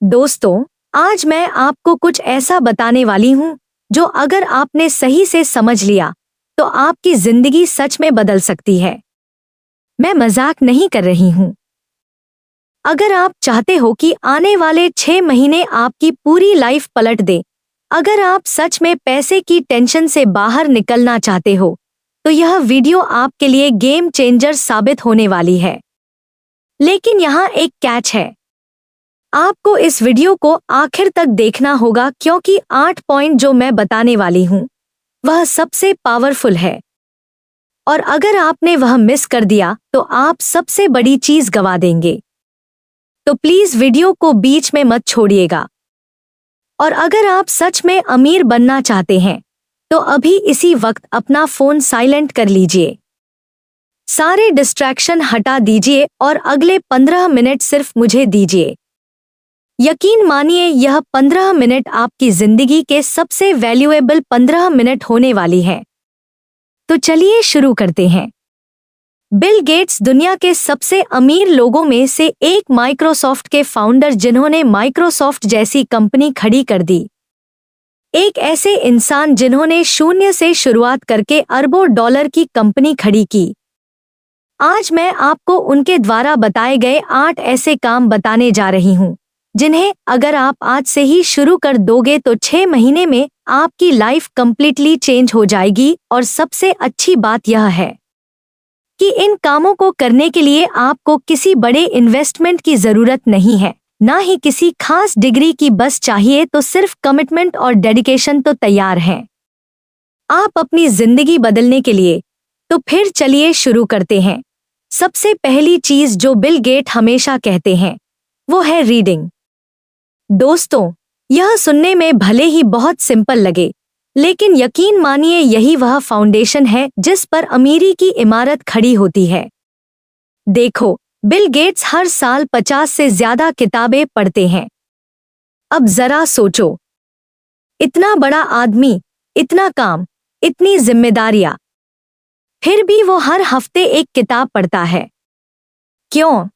दोस्तों, आज मैं आपको कुछ ऐसा बताने वाली हूँ जो अगर आपने सही से समझ लिया तो आपकी जिंदगी सच में बदल सकती है। मैं मजाक नहीं कर रही हूँ। अगर आप चाहते हो कि आने वाले 6 महीने आपकी पूरी लाइफ पलट दे, अगर आप सच में पैसे की टेंशन से बाहर निकलना चाहते हो, तो यह वीडियो आपके लिए गेम चेंजर साबित होने वाली है। लेकिन यहाँ एक कैच है। आपको इस वीडियो को आखिर तक देखना होगा क्योंकि 8 पॉइंट जो मैं बताने वाली हूँ वह सबसे पावरफुल है। और अगर आपने वह मिस कर दिया तो आप सबसे बड़ी चीज गवा देंगे। तो प्लीज वीडियो को बीच में मत छोड़िएगा। और अगर आप सच में अमीर बनना चाहते हैं तो अभी इसी वक्त अपना फोन साइलेंट कर लीजिए, सारे डिस्ट्रैक्शन हटा दीजिए और अगले 15 मिनट सिर्फ मुझे दीजिए। यकीन मानिए यह 15 मिनट आपकी जिंदगी के सबसे वैल्यूएबल 15 मिनट होने वाली है। तो चलिए शुरू करते हैं। बिल गेट्स दुनिया के सबसे अमीर लोगों में से एक, माइक्रोसॉफ्ट के फाउंडर जिन्होंने माइक्रोसॉफ्ट जैसी कंपनी खड़ी कर दी। एक ऐसे इंसान जिन्होंने शून्य से शुरुआत करके अरबों डॉलर की कंपनी खड़ी की। आज मैं आपको उनके द्वारा बताए गए 8 ऐसे काम बताने जा रही हूँ जिन्हें अगर आप आज से ही शुरू कर दोगे तो 6 महीने में आपकी लाइफ कंप्लीटली चेंज हो जाएगी। और सबसे अच्छी बात यह है कि इन कामों को करने के लिए आपको किसी बड़े इन्वेस्टमेंट की जरूरत नहीं है, ना ही किसी खास डिग्री की, बस चाहिए तो सिर्फ कमिटमेंट और डेडिकेशन तो तैयार है आप अपनी जिंदगी बदलने के लिए। तो फिर चलिए शुरू करते हैं। सबसे पहली चीज जो बिल गेट हमेशा कहते हैं वो है रीडिंग। दोस्तों, यह सुनने में भले ही बहुत सिंपल लगे, लेकिन यकीन मानिए यही वह फाउंडेशन है जिस पर अमीरी की इमारत खड़ी होती है। देखो, बिल गेट्स हर साल 50 से ज्यादा किताबें पढ़ते हैं। अब जरा सोचो, इतना बड़ा आदमी, इतना काम, इतनी जिम्मेदारियां, फिर भी वो हर हफ्ते एक किताब पढ़ता है। क्यों?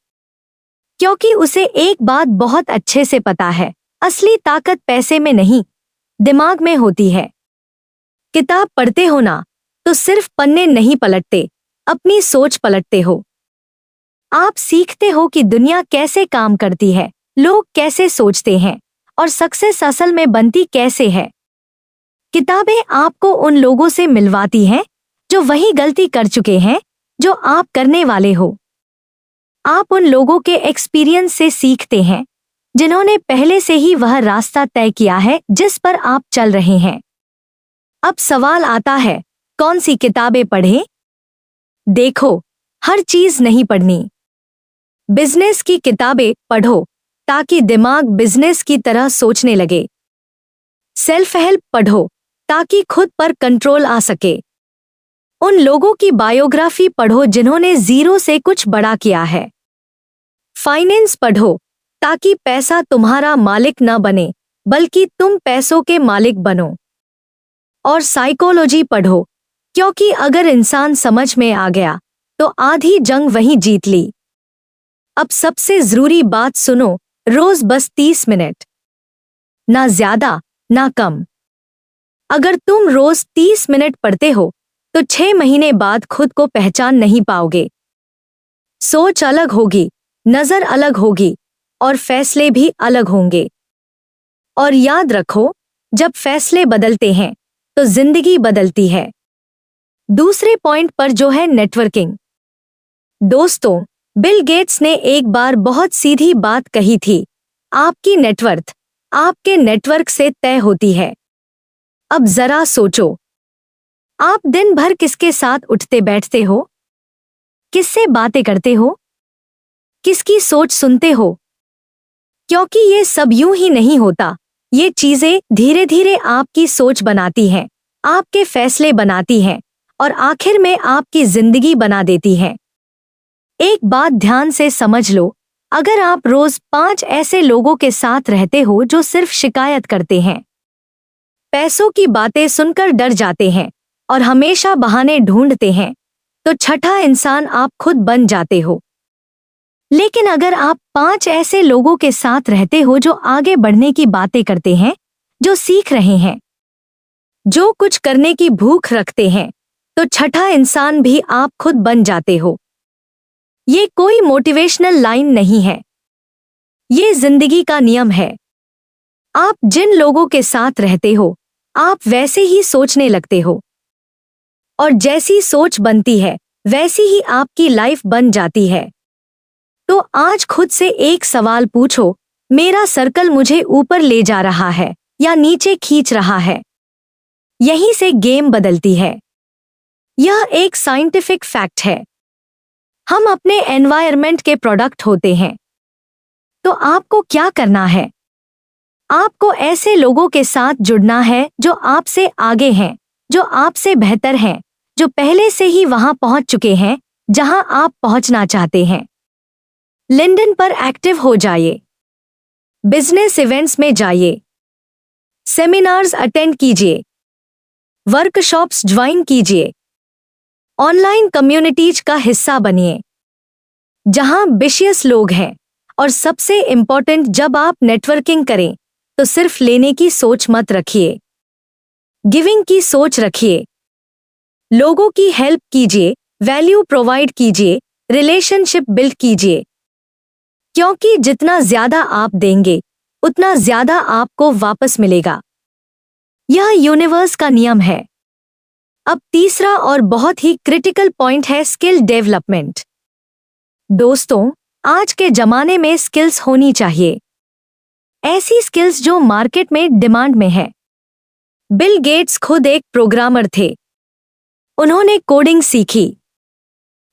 क्योंकि उसे एक बात बहुत अच्छे से पता है, असली ताकत पैसे में नहीं, दिमाग में होती है। किताब पढ़ते हो ना तो सिर्फ पन्ने नहीं पलटते, अपनी सोच पलटते हो। आप सीखते हो कि दुनिया कैसे काम करती है, लोग कैसे सोचते हैं और सक्सेस असल में बनती कैसे है। किताबें आपको उन लोगों से मिलवाती हैं जो वही गलती कर चुके हैं जो आप करने वाले हो। आप उन लोगों के एक्सपीरियंस से सीखते हैं जिन्होंने पहले से ही वह रास्ता तय किया है जिस पर आप चल रहे हैं। अब सवाल आता है, कौन सी किताबें पढ़ें? देखो, हर चीज नहीं पढ़नी। बिजनेस की किताबें पढ़ो ताकि दिमाग बिजनेस की तरह सोचने लगे। सेल्फ हेल्प पढ़ो ताकि खुद पर कंट्रोल आ सके। उन लोगों की बायोग्राफी पढ़ो जिन्होंने जीरो से कुछ बड़ा किया है। फाइनेंस पढ़ो ताकि पैसा तुम्हारा मालिक न बने बल्कि तुम पैसों के मालिक बनो। और साइकोलॉजी पढ़ो क्योंकि अगर इंसान समझ में आ गया तो आधी जंग वहीं जीत ली। अब सबसे जरूरी बात सुनो, रोज बस 30 मिनट, ना ज्यादा ना कम। अगर तुम रोज 30 मिनट पढ़ते हो तो 6 महीने बाद खुद को पहचान नहीं पाओगे। सोच अलग होगी, नजर अलग होगी और फैसले भी अलग होंगे। और याद रखो, जब फैसले बदलते हैं तो जिंदगी बदलती है। दूसरे पॉइंट पर जो है नेटवर्किंग। दोस्तों, बिल गेट्स ने एक बार बहुत सीधी बात कही थी, आपकी नेटवर्थ आपके नेटवर्क से तय होती है। अब जरा सोचो, आप दिन भर किसके साथ उठते बैठते हो? किससे बातें करते हो? किसकी सोच सुनते हो? क्योंकि ये सब यूं ही नहीं होता। ये चीजें धीरे धीरे आपकी सोच बनाती हैं, आपके फैसले बनाती हैं और आखिर में आपकी जिंदगी बना देती हैं। एक बात ध्यान से समझ लो, अगर आप रोज 5 ऐसे लोगों के साथ रहते हो जो सिर्फ शिकायत करते हैं, पैसों की बातें सुनकर डर जाते हैं और हमेशा बहाने ढूंढते हैं, तो छठा इंसान आप खुद बन जाते हो। लेकिन अगर आप 5 ऐसे लोगों के साथ रहते हो जो आगे बढ़ने की बातें करते हैं, जो सीख रहे हैं, जो कुछ करने की भूख रखते हैं, तो छठा इंसान भी आप खुद बन जाते हो। ये कोई मोटिवेशनल लाइन नहीं है, ये जिंदगी का नियम है। आप जिन लोगों के साथ रहते हो, आप वैसे ही सोचने लगते हो, और जैसी सोच बनती है वैसी ही आपकी लाइफ बन जाती है। तो आज खुद से एक सवाल पूछो, मेरा सर्कल मुझे ऊपर ले जा रहा है या नीचे खींच रहा है? यहीं से गेम बदलती है। यह एक साइंटिफिक फैक्ट है। हम अपने एनवायरनमेंट के प्रोडक्ट होते हैं। तो आपको क्या करना है? आपको ऐसे लोगों के साथ जुड़ना है जो आपसे आगे हैं, जो आपसे बेहतर हैं, जो पहले से ही वहां पहुंच चुके हैं जहां आप पहुंचना चाहते हैं। लिंक्डइन पर एक्टिव हो जाइए, बिजनेस इवेंट्स में जाइए, सेमिनार्स अटेंड कीजिए, वर्कशॉप्स ज्वाइन कीजिए, ऑनलाइन कम्युनिटीज का हिस्सा बनिए जहां एम्बिशियस लोग हैं। और सबसे इंपॉर्टेंट, जब आप नेटवर्किंग करें तो सिर्फ लेने की सोच मत रखिए, गिविंग की सोच रखिए। लोगों की हेल्प कीजिए, वैल्यू प्रोवाइड कीजिए, रिलेशनशिप बिल्ड कीजिए, क्योंकि जितना ज्यादा आप देंगे उतना ज्यादा आपको वापस मिलेगा। यह यूनिवर्स का नियम है। अब तीसरा और बहुत ही क्रिटिकल पॉइंट है स्किल डेवलपमेंट। दोस्तों, आज के जमाने में स्किल्स होनी चाहिए, ऐसी स्किल्स जो मार्केट में डिमांड में है। बिल गेट्स खुद एक प्रोग्रामर थे। उन्होंने कोडिंग सीखी,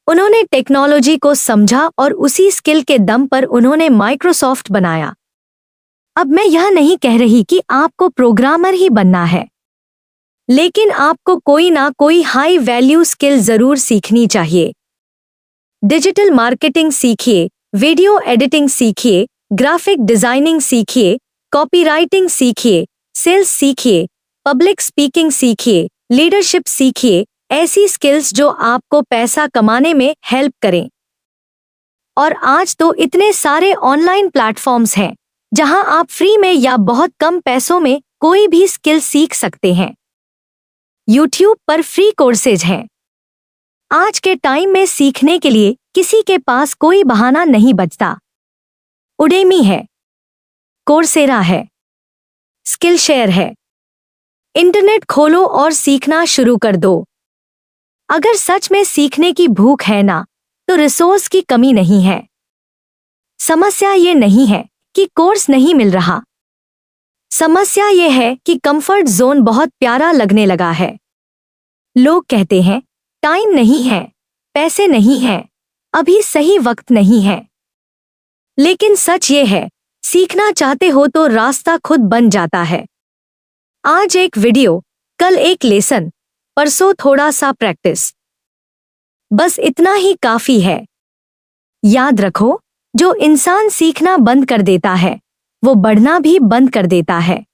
उन्होंने टेक्नोलॉजी को समझा और उसी स्किल के दम पर उन्होंने माइक्रोसॉफ्ट बनाया। अब मैं यह नहीं कह रही कि आपको प्रोग्रामर ही बनना है, लेकिन आपको कोई ना कोई हाई वैल्यू स्किल जरूर सीखनी चाहिए। डिजिटल मार्केटिंग सीखिए, वीडियो एडिटिंग सीखिए, ग्राफिक डिजाइनिंग सीखिए, कॉपीराइटिंग सीखिए, सेल्स सीखिए, पब्लिक स्पीकिंग सीखिए, लीडरशिप सीखिए, ऐसी स्किल्स जो आपको पैसा कमाने में हेल्प करें। और आज तो इतने सारे ऑनलाइन प्लेटफॉर्म्स हैं जहां आप फ्री में या बहुत कम पैसों में कोई भी स्किल सीख सकते हैं। यूट्यूब पर फ्री कोर्सेज हैं। आज के टाइम में सीखने के लिए किसी के पास कोई बहाना नहीं बचता। उडेमी है, कोर्सेरा है, स्किल शेयर है। इंटरनेट खोलो और सीखना शुरू कर दो। अगर सच में सीखने की भूख है ना, तो रिसोर्स की कमी नहीं है। समस्या ये नहीं है कि कोर्स नहीं मिल रहा, समस्या ये है कि कंफर्ट जोन बहुत प्यारा लगने लगा है। लोग कहते हैं टाइम नहीं है, पैसे नहीं हैं, अभी सही वक्त नहीं है। लेकिन सच ये है, सीखना चाहते हो तो रास्ता खुद बन जाता है। आज एक वीडियो, कल एक लेसन, परसों थोड़ा सा प्रैक्टिस, बस इतना ही काफी है। याद रखो, जो इंसान सीखना बंद कर देता है वो बढ़ना भी बंद कर देता है।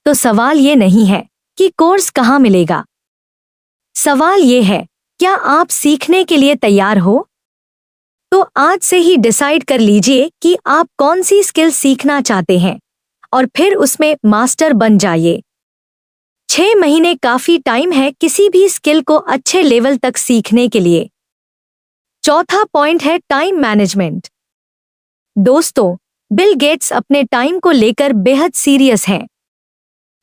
तो सवाल ये नहीं है कि कोर्स कहाँ मिलेगा, सवाल ये है, क्या आप सीखने के लिए तैयार हो? तो आज से ही डिसाइड कर लीजिए कि आप कौन सी स्किल सीखना चाहते हैं और फिर उसमें मास्टर बन जाइए। 6 महीने काफी टाइम है किसी भी स्किल को अच्छे लेवल तक सीखने के लिए। चौथा पॉइंट है टाइम मैनेजमेंट। दोस्तों, बिल गेट्स अपने टाइम को लेकर बेहद सीरियस हैं।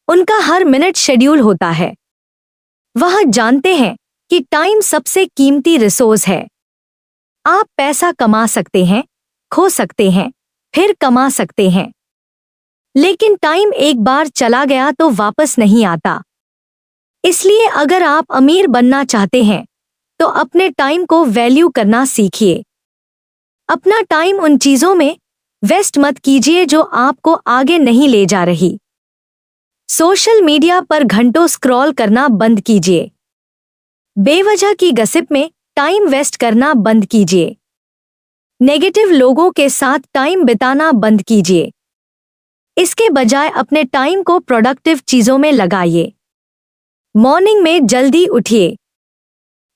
उनका हर मिनट शेड्यूल होता है। वह जानते हैं कि टाइम सबसे कीमती रिसोर्स है। आप पैसा कमा सकते हैं, खो सकते हैं, फिर कमा सकते हैं, लेकिन टाइम एक बार चला गया तो वापस नहीं आता। इसलिए अगर आप अमीर बनना चाहते हैं तो अपने टाइम को वैल्यू करना सीखिए। अपना टाइम उन चीजों में वेस्ट मत कीजिए जो आपको आगे नहीं ले जा रही। सोशल मीडिया पर घंटों स्क्रॉल करना बंद कीजिए। बेवजह की गसिप में टाइम वेस्ट करना बंद कीजिए। नेगेटिव लोगों के साथ टाइम बिताना बंद कीजिए। इसके बजाय अपने टाइम को प्रोडक्टिव चीजों में लगाइए। मॉर्निंग में जल्दी उठिए,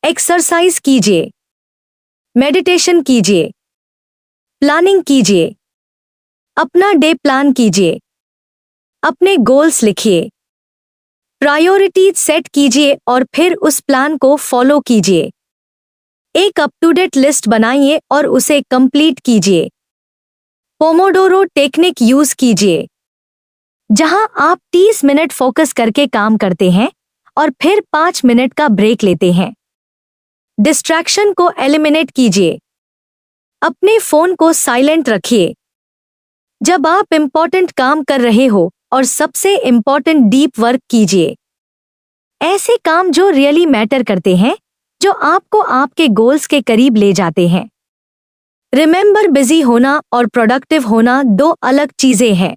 एक्सरसाइज कीजिए, मेडिटेशन कीजिए, प्लानिंग कीजिए। अपना डे प्लान कीजिए। अपने गोल्स लिखिए। प्रायोरिटीज सेट कीजिए और फिर उस प्लान को फॉलो कीजिए। एक अप टू डेट लिस्ट बनाइए और उसे कंप्लीट कीजिए। पोमोडोरो टेक्निक यूज कीजिए, जहां आप 30 मिनट फोकस करके काम करते हैं और फिर 5 मिनट का ब्रेक लेते हैं। डिस्ट्रैक्शन को एलिमिनेट कीजिए। अपने फोन को साइलेंट रखिए जब आप इंपॉर्टेंट काम कर रहे हो और सबसे इंपॉर्टेंट डीप वर्क कीजिए। ऐसे काम जो रियली मैटर करते हैं, जो आपको आपके गोल्स के करीब ले जाते हैं। रिमेंबर, बिजी होना और प्रोडक्टिव होना दो अलग चीजें हैं।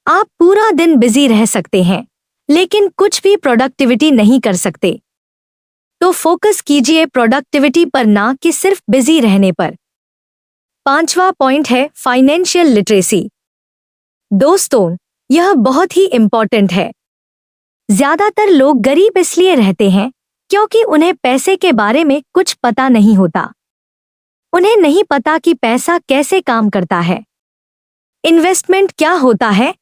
आप पूरा दिन बिजी रह सकते हैं लेकिन कुछ भी प्रोडक्टिविटी नहीं कर सकते। तो फोकस कीजिए प्रोडक्टिविटी पर, ना कि सिर्फ बिजी रहने पर। 5वां पॉइंट है फाइनेंशियल लिटरेसी। दोस्तों, यह बहुत ही इंपॉर्टेंट है। ज्यादातर लोग गरीब इसलिए रहते हैं क्योंकि उन्हें पैसे के बारे में कुछ पता नहीं होता। उन्हें नहीं पता कि पैसा कैसे काम करता है, इन्वेस्टमेंट क्या होता है,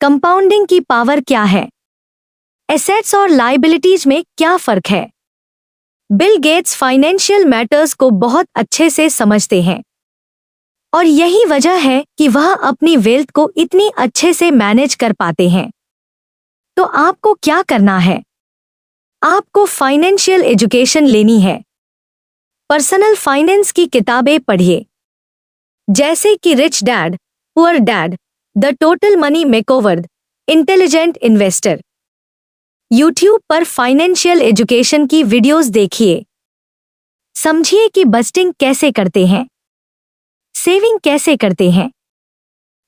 कंपाउंडिंग की पावर क्या है, एसेट्स और लायबिलिटीज में क्या फर्क है। बिल गेट्स फाइनेंशियल मैटर्स को बहुत अच्छे से समझते हैं और यही वजह है कि वह अपनी वेल्थ को इतनी अच्छे से मैनेज कर पाते हैं। तो आपको क्या करना है? आपको फाइनेंशियल एजुकेशन लेनी है। पर्सनल फाइनेंस की किताबें पढ़िए, जैसे कि rich dad poor dad, the total money makeover, intelligent investor. YouTube पर फाइनेंशियल एजुकेशन की वीडियोस देखिए। समझिए कि बजटिंग कैसे करते हैं, सेविंग कैसे करते हैं,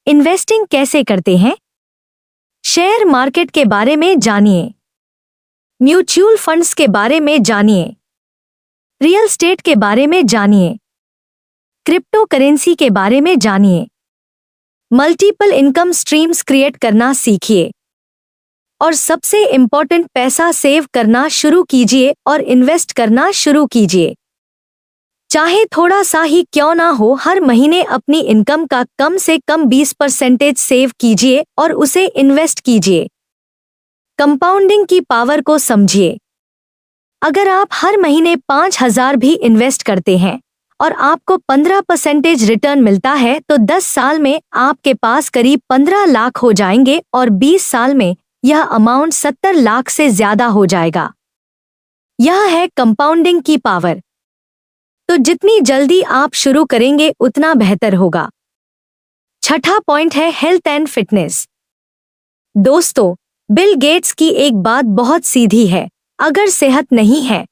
इन्वेस्टिंग कैसे करते हैं। शेयर मार्केट के बारे में जानिए, म्यूचुअल फंड्स के बारे में जानिए, रियल एस्टेट के बारे में जानिए, क्रिप्टो करेंसी के बारे में जानिए। मल्टीपल इनकम स्ट्रीम्स क्रिएट करना सीखिए और सबसे इंपॉर्टेंट, पैसा सेव करना शुरू कीजिए और इन्वेस्ट करना शुरू कीजिए। चाहे थोड़ा सा ही क्यों ना हो, हर महीने अपनी इनकम का कम से कम 20% सेव कीजिए और उसे इन्वेस्ट कीजिए। कंपाउंडिंग की पावर को समझिए। अगर आप हर महीने 5,000 भी इन्वेस्ट करते हैं और आपको 15% रिटर्न मिलता है तो 10 साल में आपके पास करीब 15 लाख हो जाएंगे और 20 साल में यह अमाउंट 70 लाख से ज्यादा हो जाएगा। यह है कंपाउंडिंग की पावर। तो जितनी जल्दी आप शुरू करेंगे उतना बेहतर होगा। 6वां पॉइंट है हेल्थ एंड फिटनेस। दोस्तों, बिल गेट्स की एक बात बहुत सीधी है, अगर सेहत नहीं है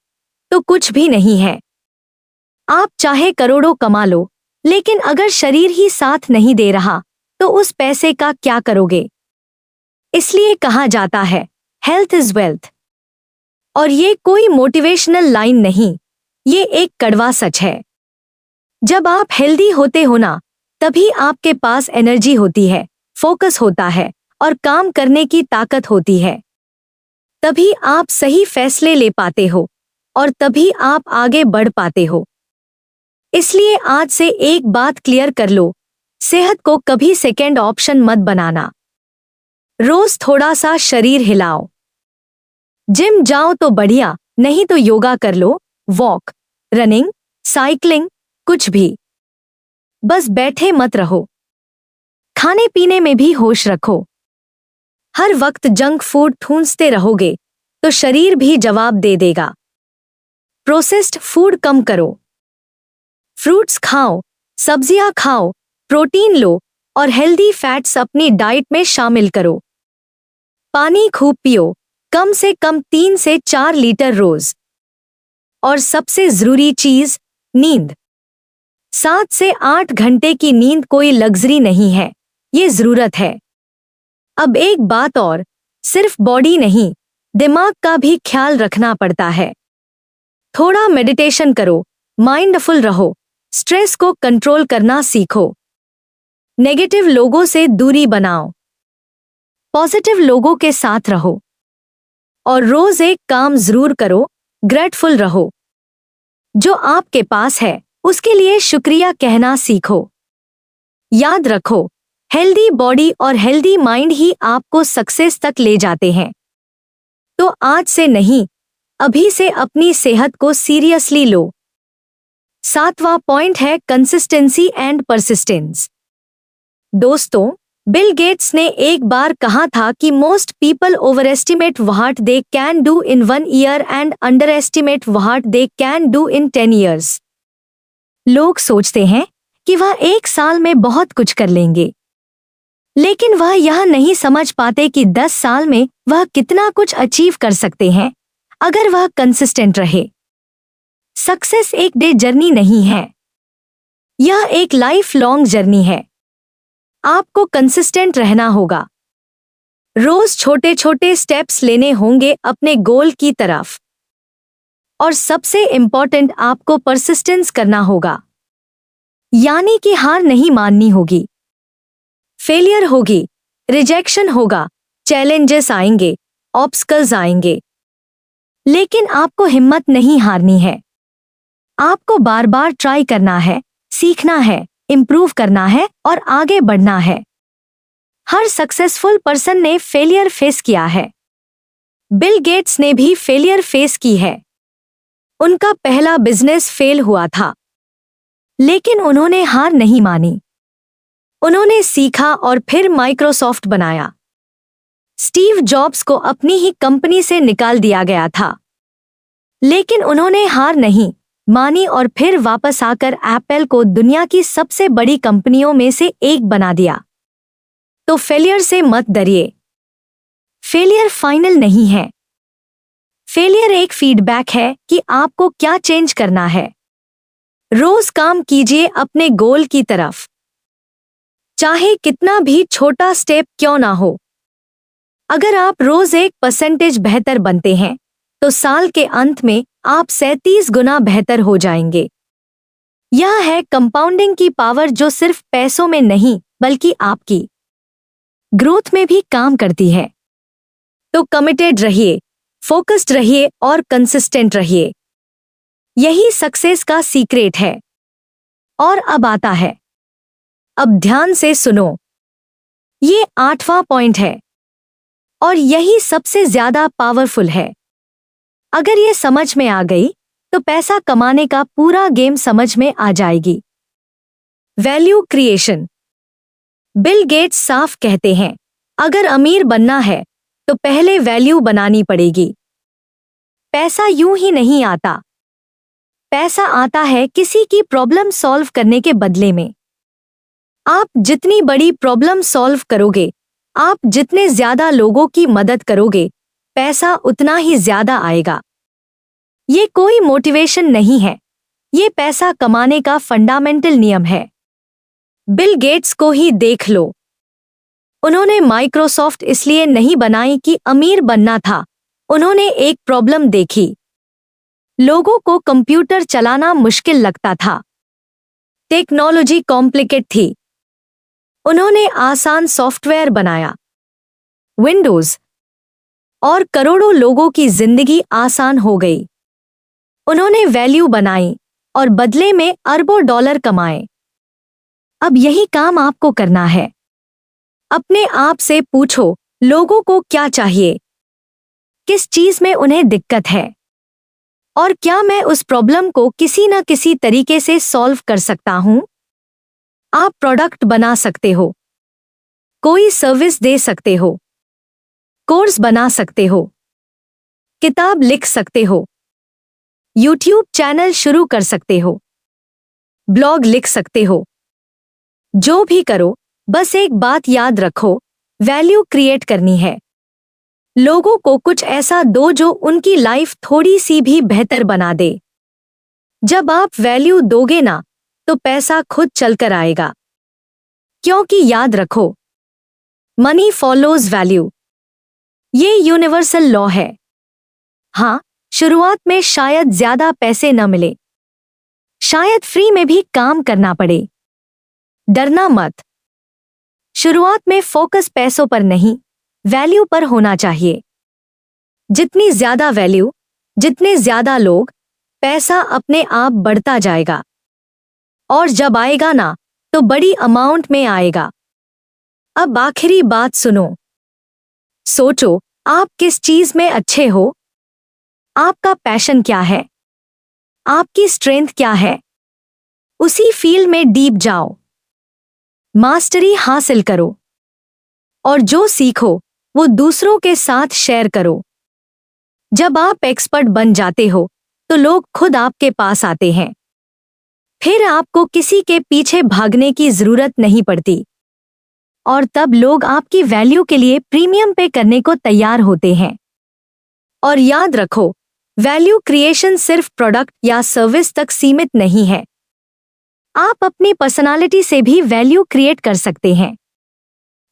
तो कुछ भी नहीं है। आप चाहे करोड़ों कमा लो, लेकिन अगर शरीर ही साथ नहीं दे रहा तो उस पैसे का क्या करोगे? इसलिए कहा जाता है हेल्थ इज वेल्थ। और ये कोई मोटिवेशनल लाइन नहीं, ये एक कड़वा सच है। जब आप हेल्दी होते हो ना, तभी आपके पास एनर्जी होती है, फोकस होता है और काम करने की ताकत होती है। तभी आप सही फैसले ले पाते हो और तभी आप आगे बढ़ पाते हो। इसलिए आज से एक बात क्लियर कर लो, सेहत को कभी सेकंड ऑप्शन मत बनाना। रोज थोड़ा सा शरीर हिलाओ। जिम जाओ तो बढ़िया, नहीं तो योगा कर लो, वॉक, रनिंग, साइकिलिंग, कुछ भी। बस बैठे मत रहो। खाने पीने में भी होश रखो। हर वक्त जंक फूड ठूंसते रहोगे तो शरीर भी जवाब दे देगा। प्रोसेस्ड फूड कम करो। फ्रूट्स खाओ, सब्जियां खाओ, प्रोटीन लो और हेल्दी फैट्स अपनी डाइट में शामिल करो। पानी खूब पियो, कम से कम 3 से 4 लीटर रोज। और सबसे जरूरी चीज, नींद। 7 से 8 घंटे की नींद कोई लग्जरी नहीं है, ये जरूरत है। अब एक बात और, सिर्फ बॉडी नहीं, दिमाग का भी ख्याल रखना पड़ता है। थोड़ा मेडिटेशन करो, माइंडफुल रहो, स्ट्रेस को कंट्रोल करना सीखो। नेगेटिव लोगों से दूरी बनाओ, पॉजिटिव लोगों के साथ रहो और रोज एक काम जरूर करो, ग्रेटफुल रहो। जो आपके पास है उसके लिए शुक्रिया कहना सीखो। याद रखो, हेल्दी बॉडी और हेल्दी माइंड ही आपको सक्सेस तक ले जाते हैं। तो आज से नहीं, अभी से अपनी सेहत को सीरियसली लो। 7वां पॉइंट है कंसिस्टेंसी एंड परसिस्टेंस। दोस्तों, बिल गेट्स ने एक बार कहा था कि most people over estimate what they can do in 1 year and under estimate what they can do in 10 years. लोग सोचते हैं कि वह 1 साल में बहुत कुछ कर लेंगे, लेकिन वह यह नहीं समझ पाते कि 10 साल में वह कितना कुछ अचीव कर सकते हैं अगर वह कंसिस्टेंट रहे। सक्सेस एक डे जर्नी नहीं है, यह एक लाइफ लॉन्ग जर्नी है। आपको कंसिस्टेंट रहना होगा, रोज छोटे छोटे स्टेप्स लेने होंगे अपने गोल की तरफ, और सबसे इंपॉर्टेंट आपको परसिस्टेंस करना होगा, यानी कि हार नहीं माननी होगी। फेलियर होगी, रिजेक्शन होगा, चैलेंजेस आएंगे, ऑब्स्टकल्स आएंगे, लेकिन आपको हिम्मत नहीं हारनी है। आपको बार बार ट्राई करना है, सीखना है, इम्प्रूव करना है और आगे बढ़ना है। हर सक्सेसफुल पर्सन ने फेलियर फेस किया है। बिल गेट्स ने भी फेलियर फेस की है। उनका पहला बिजनेस फेल हुआ था, लेकिन उन्होंने हार नहीं मानी। उन्होंने सीखा और फिर माइक्रोसॉफ्ट बनाया। स्टीव जॉब्स को अपनी ही कंपनी से निकाल दिया गया था, लेकिन उन्होंने हार नहीं मानी और फिर वापस आकर एप्पल को दुनिया की सबसे बड़ी कंपनियों में से एक बना दिया। तो फेलियर से मत डरिए। फेलियर फाइनल नहीं है। फेलियर एक फीडबैक है कि आपको क्या चेंज करना है। रोज काम कीजिए अपने गोल की तरफ, चाहे कितना भी छोटा स्टेप क्यों ना हो। अगर आप रोज 1% बेहतर बनते हैं, तो साल के अंत में आप 37 गुना बेहतर हो जाएंगे। यह है कंपाउंडिंग की पावर, जो सिर्फ पैसों में नहीं बल्कि आपकी ग्रोथ में भी काम करती है। तो कमिटेड रहिए, फोकस्ड रहिए और कंसिस्टेंट रहिए। यही सक्सेस का सीक्रेट है। और अब आता है, अब ध्यान से सुनो, ये 8वां पॉइंट है और यही सबसे ज्यादा पावरफुल है। अगर ये समझ में आ गई तो पैसा कमाने का पूरा गेम समझ में आ जाएगी। Value creation. बिल गेट्स साफ कहते हैं, अगर अमीर बनना है तो पहले वैल्यू बनानी पड़ेगी। पैसा यूं ही नहीं आता। पैसा आता है किसी की प्रॉब्लम सॉल्व करने के बदले में। आप जितनी बड़ी प्रॉब्लम सॉल्व करोगे, आप जितने ज्यादा लोगों की मदद करोगे, पैसा उतना ही ज्यादा आएगा। ये कोई मोटिवेशन नहीं है, ये पैसा कमाने का फंडामेंटल नियम है। बिल गेट्स को ही देख लो। उन्होंने माइक्रोसॉफ्ट इसलिए नहीं बनाई कि अमीर बनना था, उन्होंने एक प्रॉब्लम देखी। लोगों को कंप्यूटर चलाना मुश्किल लगता था, टेक्नोलॉजी कॉम्प्लिकेट थी। उन्होंने आसान सॉफ्टवेयर बनाया, विंडोज, और करोड़ों लोगों की जिंदगी आसान हो गई। उन्होंने वैल्यू बनाई और बदले में अरबों डॉलर कमाए। अब यही काम आपको करना है। अपने आप से पूछो, लोगों को क्या चाहिए, किस चीज में उन्हें दिक्कत है, और क्या मैं उस प्रॉब्लम को किसी न किसी तरीके से सॉल्व कर सकता हूं। आप प्रोडक्ट बना सकते हो, कोई सर्विस दे सकते हो, कोर्स बना सकते हो, किताब लिख सकते हो, यूट्यूब चैनल शुरू कर सकते हो, ब्लॉग लिख सकते हो। जो भी करो, बस एक बात याद रखो, वैल्यू क्रिएट करनी है। लोगों को कुछ ऐसा दो जो उनकी लाइफ थोड़ी सी भी बेहतर बना दे। जब आप वैल्यू दोगे ना, तो पैसा खुद चलकर आएगा। क्योंकि याद रखो, मनी फॉलोज वैल्यू, ये यूनिवर्सल लॉ है। हाँ, शुरुआत में शायद ज्यादा पैसे न मिले, शायद फ्री में भी काम करना पड़े। डरना मत। शुरुआत में फोकस पैसों पर नहीं, वैल्यू पर होना चाहिए। जितनी ज्यादा वैल्यू, जितने ज्यादा लोग, पैसा अपने आप बढ़ता जाएगा। और जब आएगा ना तो बड़ी अमाउंट में आएगा। अब आखिरी बात सुनो। सोचो, आप किस चीज में अच्छे हो? आपका पैशन क्या है? आपकी स्ट्रेंथ क्या है? उसी फील्ड में डीप जाओ, मास्टरी हासिल करो और जो सीखो वो दूसरों के साथ शेयर करो। जब आप एक्सपर्ट बन जाते हो तो लोग खुद आपके पास आते हैं। फिर आपको किसी के पीछे भागने की जरूरत नहीं पड़ती और तब लोग आपकी वैल्यू के लिए प्रीमियम पे करने को तैयार होते हैं। और याद रखो, वैल्यू क्रिएशन सिर्फ प्रोडक्ट या सर्विस तक सीमित नहीं है। आप अपनी पर्सनालिटी से भी वैल्यू क्रिएट कर सकते हैं,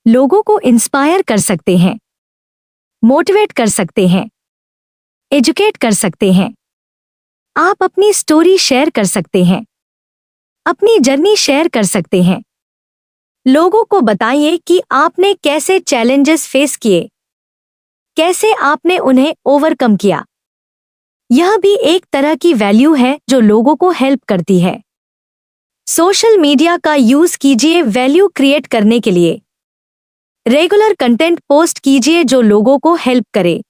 लोगों को इंस्पायर कर सकते हैं, मोटिवेट कर सकते हैं, एजुकेट कर सकते हैं। आप अपनी स्टोरी शेयर कर सकते हैं, अपनी जर्नी शेयर कर सकते हैं। लोगों को बताइए कि आपने कैसे चैलेंजेस फेस किए, कैसे आपने उन्हें ओवरकम किया। यह भी एक तरह की वैल्यू है जो लोगों को हेल्प करती है। सोशल मीडिया का यूज कीजिए वैल्यू क्रिएट करने के लिए। रेगुलर कंटेंट पोस्ट कीजिए जो लोगों को हेल्प करे।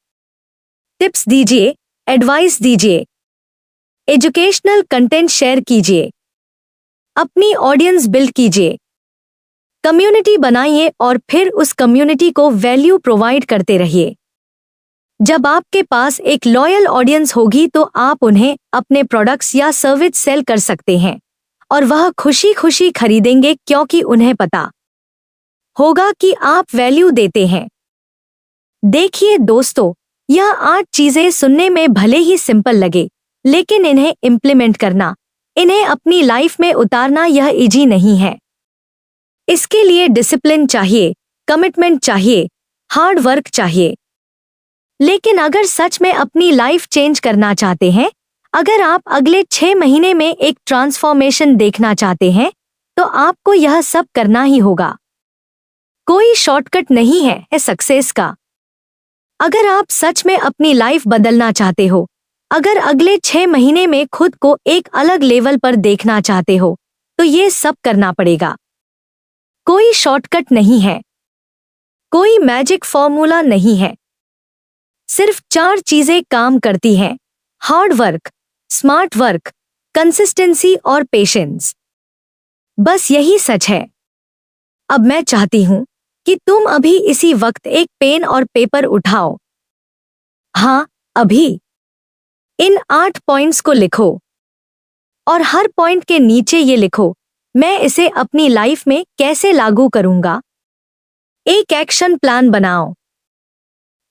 टिप्स दीजिए, एडवाइस दीजिए, एजुकेशनल कंटेंट शेयर कीजिए। अपनी ऑडियंस बिल्ड कीजिए, कम्युनिटी बनाइए और फिर उस कम्युनिटी को वैल्यू प्रोवाइड करते रहिए। जब आपके पास एक लॉयल ऑडियंस होगी तो आप उन्हें अपने प्रोडक्ट्स या सर्विस सेल कर सकते हैं और वह खुशी खुशी खरीदेंगे क्योंकि उन्हें पता होगा कि आप वैल्यू देते हैं। देखिए दोस्तों, यह 8 चीजें सुनने में भले ही सिंपल लगे, लेकिन इन्हें इम्प्लीमेंट करना, इन्हें अपनी लाइफ में उतारना यह इजी नहीं है। इसके लिए डिसिप्लिन चाहिए, कमिटमेंट चाहिए, हार्ड वर्क चाहिए। लेकिन अगर सच में अपनी लाइफ चेंज करना चाहते हैं, अगर आप अगले 6 महीने में एक ट्रांसफॉर्मेशन देखना चाहते हैं, तो आपको यह सब करना ही होगा। कोई शॉर्टकट नहीं है सक्सेस का। अगर आप सच में अपनी लाइफ बदलना चाहते हो, अगर अगले 6 महीने में खुद को एक अलग लेवल पर देखना चाहते हो, तो ये सब करना पड़ेगा। कोई शॉर्टकट नहीं है, कोई मैजिक फॉर्मूला नहीं है। सिर्फ 4 चीजें काम करती हैं: hard work, smart work, consistency और पेशेंस। बस यही सच है। अब मैं चाहती हूं कि तुम अभी इसी वक्त एक पेन और पेपर उठाओ। हाँ, अभी इन 8 पॉइंट्स को लिखो और हर पॉइंट के नीचे ये लिखो, मैं इसे अपनी लाइफ में कैसे लागू करूंगा। एक एक्शन प्लान बनाओ,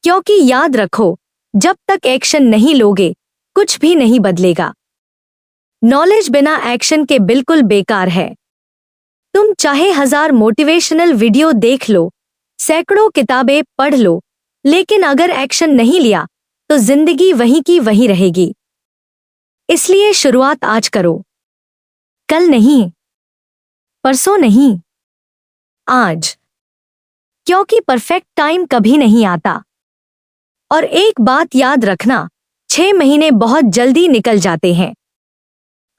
क्योंकि याद रखो, जब तक एक्शन नहीं लोगे कुछ भी नहीं बदलेगा। नॉलेज बिना एक्शन के बिल्कुल बेकार है। तुम चाहे 1000 मोटिवेशनल वीडियो देख लो, सैकड़ों किताबें पढ़ लो, लेकिन अगर एक्शन नहीं लिया तो जिंदगी वहीं की वहीं रहेगी। इसलिए शुरुआत आज करो, कल नहीं, परसों नहीं, आज। क्योंकि परफेक्ट टाइम कभी नहीं आता। और एक बात याद रखना, 6 महीने बहुत जल्दी निकल जाते हैं।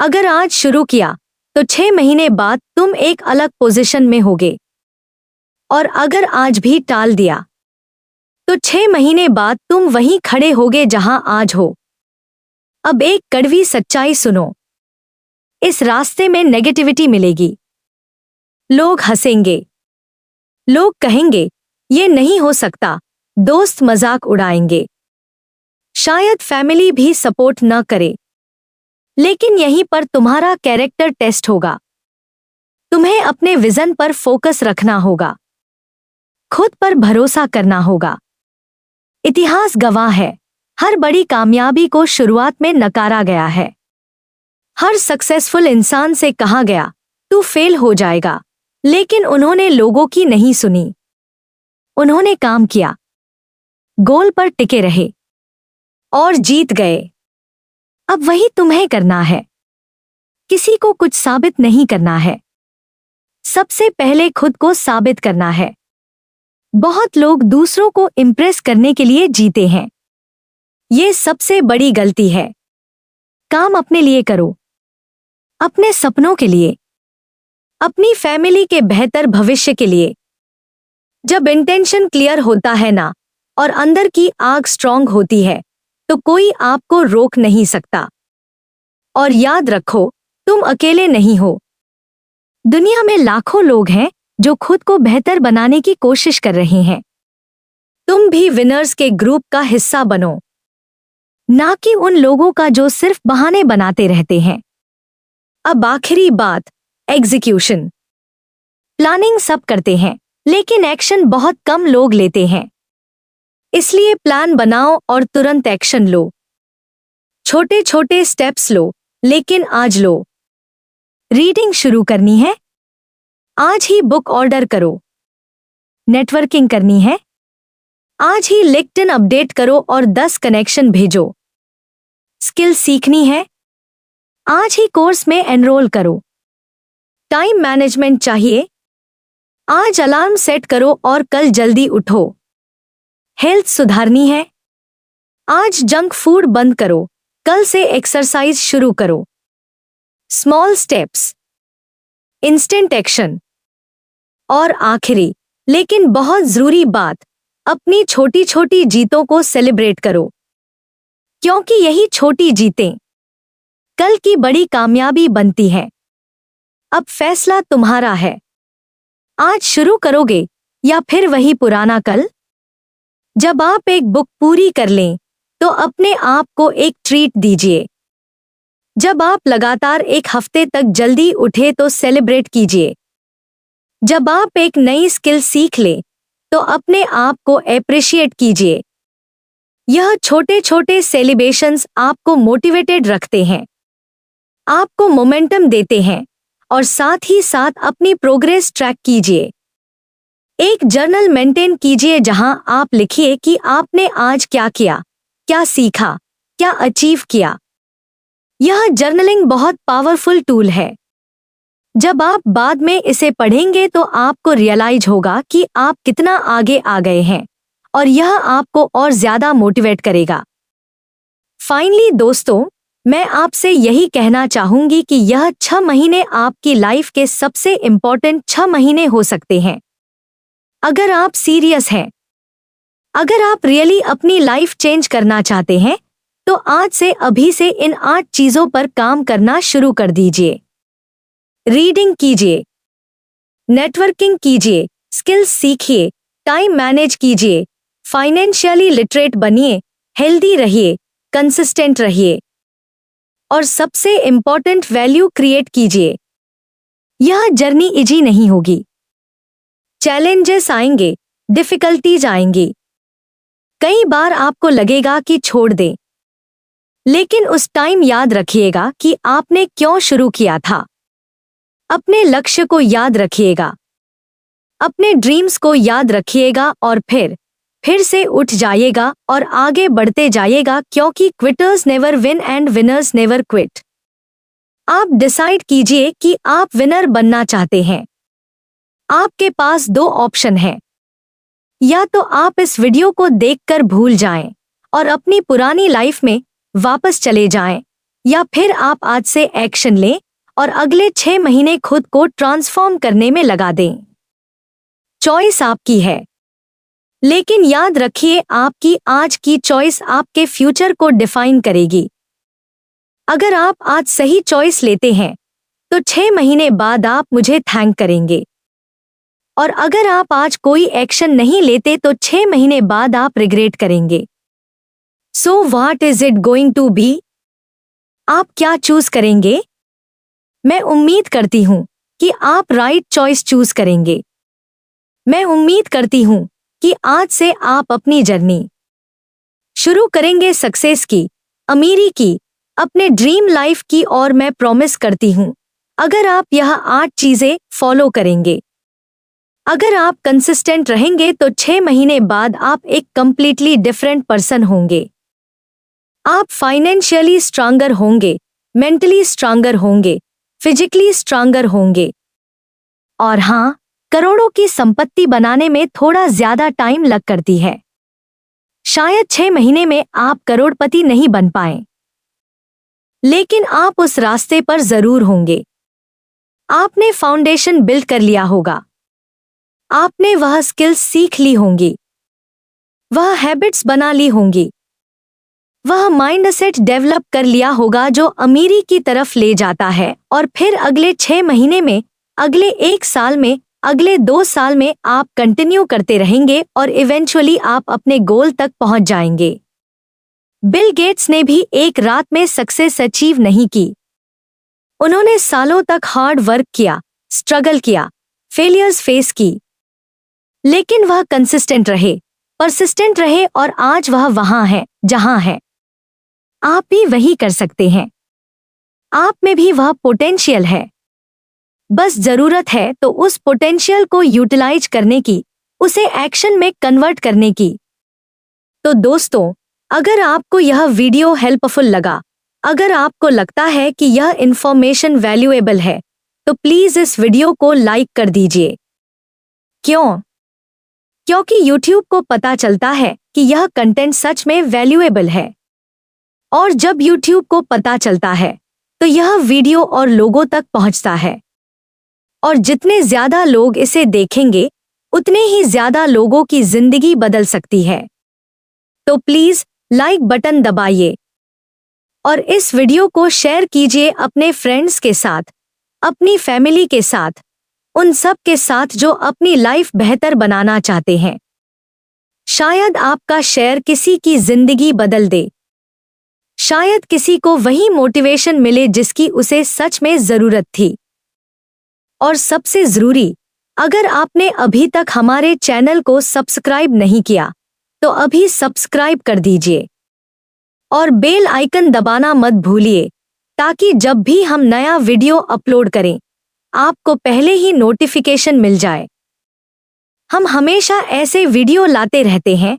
अगर आज शुरू किया तो 6 महीने बाद तुम एक अलग पोजीशन में होगे, और अगर आज भी टाल दिया तो 6 महीने बाद तुम वहीं खड़े होगे जहां आज हो। अब एक कड़वी सच्चाई सुनो, इस रास्ते में नेगेटिविटी मिलेगी। लोग हंसेंगे, लोग कहेंगे ये नहीं हो सकता, दोस्त मजाक उड़ाएंगे, शायद फैमिली भी सपोर्ट न करे। लेकिन यहीं पर तुम्हारा कैरेक्टर टेस्ट होगा। तुम्हें अपने विजन पर फोकस रखना होगा, खुद पर भरोसा करना होगा। इतिहास गवाह है, हर बड़ी कामयाबी को शुरुआत में नकारा गया है। हर सक्सेसफुल इंसान से कहा गया तू फेल हो जाएगा, लेकिन उन्होंने लोगों की नहीं सुनी। उन्होंने काम किया, गोल पर टिके रहे और जीत गए। अब वही तुम्हें करना है। किसी को कुछ साबित नहीं करना है, सबसे पहले खुद को साबित करना है। बहुत लोग दूसरों को इम्प्रेस करने के लिए जीते हैं। ये सबसे बड़ी गलती है। काम अपने लिए करो, अपने सपनों के लिए, अपनी फैमिली के बेहतर भविष्य के लिए। जब इंटेंशन क्लियर होता है ना और अंदर की आग स्ट्रांग होती है तो कोई आपको रोक नहीं सकता। और याद रखो, तुम अकेले नहीं हो। दुनिया में लाखों लोग हैं जो खुद को बेहतर बनाने की कोशिश कर रहे हैं। तुम भी विनर्स के ग्रुप का हिस्सा बनो, ना कि उन लोगों का जो सिर्फ बहाने बनाते रहते हैं। अब आखिरी बात, एग्जीक्यूशन। प्लानिंग सब करते हैं लेकिन एक्शन बहुत कम लोग लेते हैं। इसलिए प्लान बनाओ और तुरंत एक्शन लो। छोटे छोटे स्टेप्स लो, लेकिन आज लो। रीडिंग शुरू करनी है? आज ही बुक ऑर्डर करो। नेटवर्किंग करनी है? आज ही लिंक्डइन अपडेट करो और 10 कनेक्शन भेजो। स्किल सीखनी है? आज ही कोर्स में एनरोल करो। टाइम मैनेजमेंट चाहिए? आज अलार्म सेट करो और कल जल्दी उठो। हेल्थ सुधारनी है? आज जंक फूड बंद करो, कल से एक्सरसाइज शुरू करो। Small steps, instant action. और आखिरी लेकिन बहुत जरूरी बात, अपनी छोटी छोटी जीतों को सेलिब्रेट करो, क्योंकि यही छोटी जीतें कल की बड़ी कामयाबी बनती है। अब फैसला तुम्हारा है। आज शुरू करोगे या फिर वही पुराना कल? जब आप एक बुक पूरी कर लें तो अपने आप को एक ट्रीट दीजिए। जब आप लगातार एक हफ्ते तक जल्दी उठे तो सेलिब्रेट कीजिए। जब आप एक नई स्किल सीख लें तो अपने आप को एप्रिशिएट कीजिए। यह छोटे छोटे सेलिब्रेशंस आपको मोटिवेटेड रखते हैं, आपको मोमेंटम देते हैं और साथ ही साथ अपनी प्रोग्रेस ट्रैक कीजिए। एक जर्नल मेंटेन कीजिए जहां आप लिखिए कि आपने आज क्या किया, क्या सीखा, क्या अचीव किया। यह जर्नलिंग बहुत पावरफुल टूल है। जब आप बाद में इसे पढ़ेंगे तो आपको रियलाइज होगा कि आप कितना आगे आ गए हैं और यह आपको और ज्यादा मोटिवेट करेगा। फाइनली दोस्तों, मैं आपसे यही कहना चाहूंगी कि यह 6 महीने आपकी लाइफ के सबसे इम्पोर्टेंट 6 महीने हो सकते हैं। अगर आप सीरियस हैं, अगर आप रियली अपनी लाइफ चेंज करना चाहते हैं तो आज से अभी से इन 8 चीजों पर काम करना शुरू कर दीजिए। रीडिंग कीजिए, नेटवर्किंग कीजिए, स्किल्स सीखिए, टाइम मैनेज कीजिए, फाइनेंशियली लिटरेट बनिए, हेल्दी रहिए, कंसिस्टेंट रहिए और सबसे इम्पोर्टेंट वैल्यू क्रिएट कीजिए। यह जर्नी इजी नहीं होगी। चैलेंजेस आएंगे, डिफिकल्टीज आएंगी। कई बार आपको लगेगा कि छोड़ दें, लेकिन उस टाइम याद रखिएगा कि आपने क्यों शुरू किया था। अपने लक्ष्य को याद रखिएगा, अपने ड्रीम्स को याद रखिएगा और फिर से उठ जाइएगा और आगे बढ़ते जाइएगा, क्योंकि quitters never win and winners never quit. आप डिसाइड कीजिए कि आप विनर बनना चाहते हैं। आपके पास 2 ऑप्शन हैं। या तो आप इस वीडियो को देखकर भूल जाएं और अपनी पुरानी लाइफ में वापस चले जाएं, या फिर आप आज से एक्शन लें और अगले 6 महीने खुद को ट्रांसफॉर्म करने में लगा दें। चॉइस आपकी है, लेकिन याद रखिए आपकी आज की चॉइस आपके फ्यूचर को डिफाइन करेगी। अगर आप आज सही चॉइस लेते हैं तो 6 महीने बाद आप मुझे थैंक करेंगे, और अगर आप आज कोई एक्शन नहीं लेते तो 6 महीने बाद आप रिग्रेट करेंगे। So what is it going to be? आप क्या चूज करेंगे? मैं उम्मीद करती हूं कि आप राइट चॉइस चूज करेंगे। मैं उम्मीद करती हूं कि आज से आप अपनी जर्नी शुरू करेंगे सक्सेस की, अमीरी की, अपने ड्रीम लाइफ की। और मैं प्रॉमिस करती हूं, अगर आप यह 8 चीजें फॉलो करेंगे, अगर आप कंसिस्टेंट रहेंगे तो 6 महीने बाद आप एक कंप्लीटली डिफरेंट पर्सन होंगे। आप फाइनेंशियली स्ट्रांगर होंगे, मेंटली स्ट्रांगर होंगे, फिजिकली स्ट्रांगर होंगे। और हाँ, करोड़ों की संपत्ति बनाने में थोड़ा ज्यादा टाइम लग करती है। शायद 6 महीने में आप करोड़पति नहीं बन पाएं, लेकिन आप उस रास्ते पर जरूर होंगे। आपने फाउंडेशन बिल्ड कर लिया होगा। आपने वह स्किल्स सीख ली होंगी, वह हैबिट्स बना ली होंगी, वह माइंडसेट डेवलप कर लिया होगा जो अमीरी की तरफ ले जाता है। और फिर अगले 6 महीने में, अगले 1 साल में, अगले 2 साल में आप कंटिन्यू करते रहेंगे और इवेंचुअली आप अपने गोल तक पहुंच जाएंगे। बिल गेट्स ने भी एक रात में सक्सेस अचीव नहीं की। उन्होंने सालों तक हार्ड वर्क किया, स्ट्रगल किया, फेलियर्स फेस की, लेकिन वह कंसिस्टेंट रहे, परसिस्टेंट रहे और आज वह वहां है जहां है। आप भी वही कर सकते हैं। आप में भी वह पोटेंशियल है, बस जरूरत है तो उस पोटेंशियल को यूटिलाइज करने की, उसे एक्शन में कन्वर्ट करने की। तो दोस्तों, अगर आपको यह वीडियो हेल्पफुल लगा, अगर आपको लगता है कि यह इंफॉर्मेशन वैल्यूएबल है, तो प्लीज इस वीडियो को लाइक कर दीजिए। क्यों? क्योंकि YouTube को पता चलता है कि यह कंटेंट सच में वैल्यूएबल है। और जब YouTube को पता चलता है तो यह वीडियो और लोगों तक पहुंचता है, और जितने ज्यादा लोग इसे देखेंगे उतने ही ज्यादा लोगों की जिंदगी बदल सकती है। तो प्लीज लाइक बटन दबाइए और इस वीडियो को शेयर कीजिए अपने फ्रेंड्स के साथ, अपनी फैमिली के साथ, उन सब के साथ जो अपनी लाइफ बेहतर बनाना चाहते हैं। शायद आपका शेयर किसी की जिंदगी बदल दे, शायद किसी को वही मोटिवेशन मिले जिसकी उसे सच में जरूरत थी। और सबसे जरूरी, अगर आपने अभी तक हमारे चैनल को सब्सक्राइब नहीं किया तो अभी सब्सक्राइब कर दीजिए और बेल आइकन दबाना मत भूलिए, ताकि जब भी हम नया वीडियो अपलोड करें आपको पहले ही नोटिफिकेशन मिल जाए। हम हमेशा ऐसे वीडियो लाते रहते हैं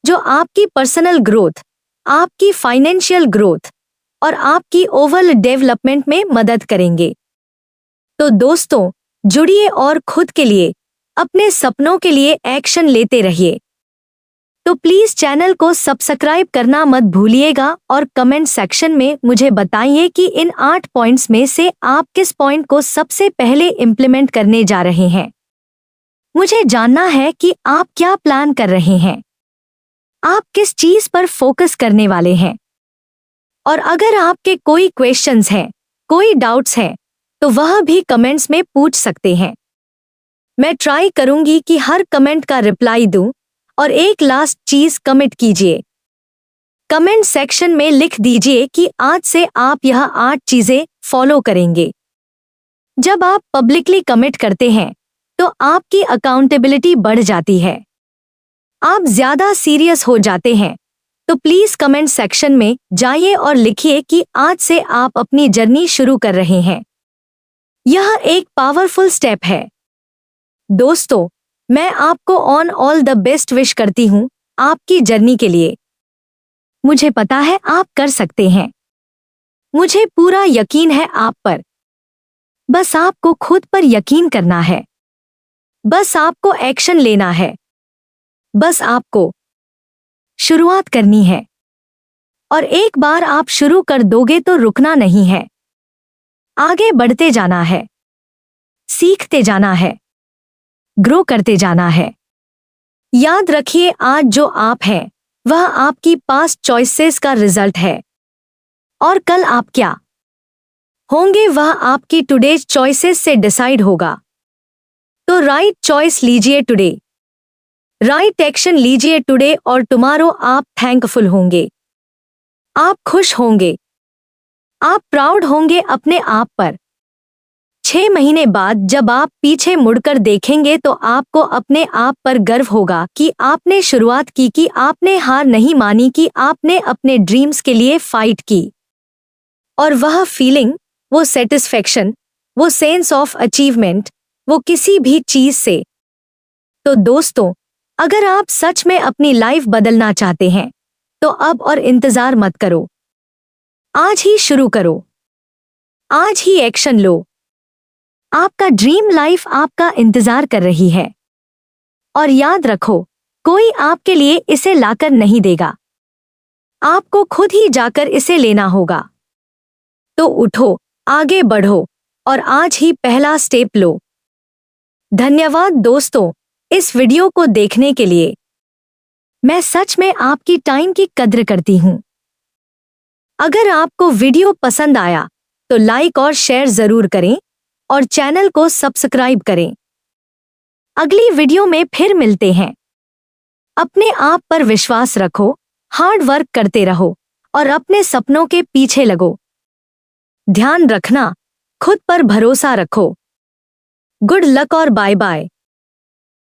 जो आपकी पर्सनल ग्रोथ, आपकी फाइनेंशियल ग्रोथ और आपकी ओवरऑल डेवलपमेंट में मदद करेंगे। तो दोस्तों, जुड़िए और खुद के लिए, अपने सपनों के लिए एक्शन लेते रहिए। तो प्लीज चैनल को सब्सक्राइब करना मत भूलिएगा और कमेंट सेक्शन में मुझे बताइए कि इन 8 पॉइंट्स में से आप किस पॉइंट को सबसे पहले इम्प्लीमेंट करने जा रहे हैं। मुझे जानना है कि आप क्या प्लान कर रहे हैं, आप किस चीज पर फोकस करने वाले हैं। और अगर आपके कोई क्वेश्चंस हैं, कोई डाउट्स हैं, तो वह भी कमेंट्स में पूछ सकते हैं। मैं ट्राई करूंगी कि हर कमेंट का रिप्लाई दूं। और एक लास्ट चीज कमेंट कीजिए, कमेंट सेक्शन में लिख दीजिए कि आज से आप यह 8 चीजें फॉलो करेंगे। जब आप पब्लिकली कमिट करते हैं तो आपकी अकाउंटेबिलिटी बढ़ जाती है, आप ज्यादा सीरियस हो जाते हैं। तो प्लीज कमेंट सेक्शन में जाइए और लिखिए कि आज से आप अपनी जर्नी शुरू कर रहे हैं। यह एक पावरफुल स्टेप है। दोस्तों, मैं आपको ऑल द बेस्ट विश करती हूं आपकी जर्नी के लिए। मुझे पता है आप कर सकते हैं, मुझे पूरा यकीन है आप पर। बस आपको खुद पर यकीन करना है, बस आपको एक्शन लेना है, बस आपको शुरुआत करनी है। और एक बार आप शुरू कर दोगे तो रुकना नहीं है, आगे बढ़ते जाना है, सीखते जाना है, ग्रो करते जाना है। याद रखिए, आज जो आप हैं वह आपकी पास्ट चॉइसेस का रिजल्ट है, और कल आप क्या होंगे वह आपकी टुडेज चॉइसेस से डिसाइड होगा। तो राइट चॉइस लीजिए टुडे, राइट एक्शन लीजिए टुडे, और टुमारो आप थैंकफुल होंगे, आप खुश होंगे, आप प्राउड होंगे अपने आप पर। 6 महीने बाद जब आप पीछे मुड़कर देखेंगे तो आपको अपने आप पर गर्व होगा कि आपने शुरुआत की, कि आपने हार नहीं मानी, कि आपने अपने ड्रीम्स के लिए फाइट की। और वह फीलिंग, वो सेटिस्फैक्शन, वो सेंस ऑफ अचीवमेंट, वो किसी भी चीज से। तो दोस्तों, अगर आप सच में अपनी लाइफ बदलना चाहते हैं तो अब और इंतजार मत करो, आज ही शुरू करो, आज ही एक्शन लो। आपका ड्रीम लाइफ आपका इंतजार कर रही है, और याद रखो, कोई आपके लिए इसे लाकर नहीं देगा, आपको खुद ही जाकर इसे लेना होगा। तो उठो, आगे बढ़ो और आज ही पहला स्टेप लो। धन्यवाद दोस्तों, इस वीडियो को देखने के लिए। मैं सच में आपकी टाइम की कद्र करती हूं। अगर आपको वीडियो पसंद आया तो लाइक और शेयर जरूर करें और चैनल को सब्सक्राइब करें। अगली वीडियो में फिर मिलते हैं। अपने आप पर विश्वास रखो, हार्ड वर्क करते रहो और अपने सपनों के पीछे लगो। ध्यान रखना, खुद पर भरोसा रखो। गुड लक और बाय बाय।